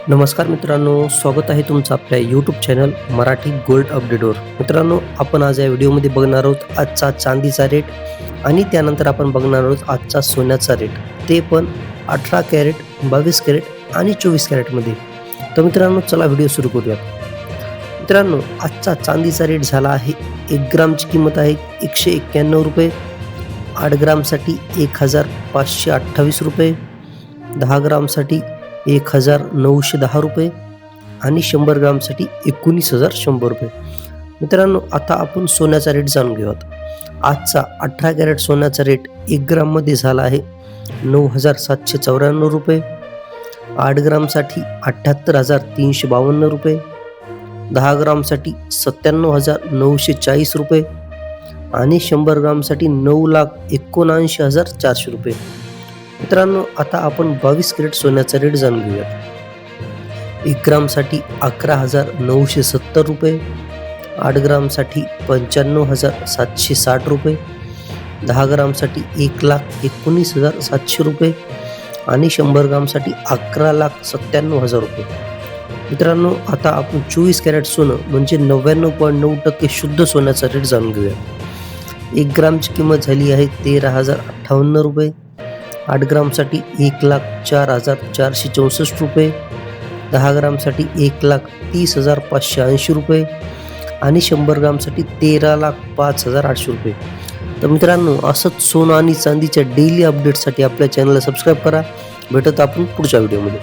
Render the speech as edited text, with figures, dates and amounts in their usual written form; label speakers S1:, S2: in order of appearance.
S1: नमस्कार मित्रांनो, स्वागत आहे तुमचं आपल्या यूट्यूब चॅनल मराठी गोल्ड अपडेटवर. मित्रांनो, आपण आज या व्हिडिओमध्ये बघणार आहोत आजचा चांदीचा रेट आणि त्यानंतर आपण बघणार आहोत आजचा सोन्याचा रेट, ते पण 18 कॅरेट, 22 कॅरेट आणि 24 कॅरेटमध्ये. तर मित्रांनो, चला व्हिडिओ सुरू करूयात. मित्रांनो, आजचा चांदीचा रेट झाला आहे, 1 ग्रामची किंमत आहे 191 रुपये, 8 ग्रामसाठी 1528 रुपये, 10 ग्रामसाठी 1910 रुपये आणि 100 ग्रामसाठी 19,100 रुपये. मित्रांनो, आता आपण सोन्याचा रेट जाणून घेऊयात. आजचा 18 कॅरेट सोन्याचा रेट 1 ग्राममध्ये झाला आहे 9,794 रुपये, 8 ग्रामसाठी 78,352 रुपये, 10 ग्रामसाठी 97,940 रुपये आणि 100 ग्रामसाठी 9,79,400 रुपये. मित्रांनो, आता आपण 22 कॅरेट सोन्याचा रेट जाणून घेऊया. 1 ग्रामसाठी 11,970 रुपये, 8 ग्रामसाठी 95,760 रुपये, 10 ग्रामसाठी 1,19,700 रुपये आणि 100 ग्रामसाठी 11,97,000 रुपये. मित्रांनो, आता आपण 24 कॅरेट सोनं म्हणजे 99.9% शुद्ध सोन्याचा रेट जाणून घेऊया. 1 ग्रामची किंमत झाली आहे 13,058 रुपये, 8 ग्रामसाठी 1,04,464 रुपये, 10 ग्रामसाठी 1,30,580 रुपये आणि 100 ग्रामसाठी 13,05,800 रुपये. तर मित्रांनो, असंच सोनं आणि चांदीच्या डेली अपडेटसाठी आपल्या चॅनलला सबस्क्राईब करा. भेटत आपण पुढच्या व्हिडिओमध्ये.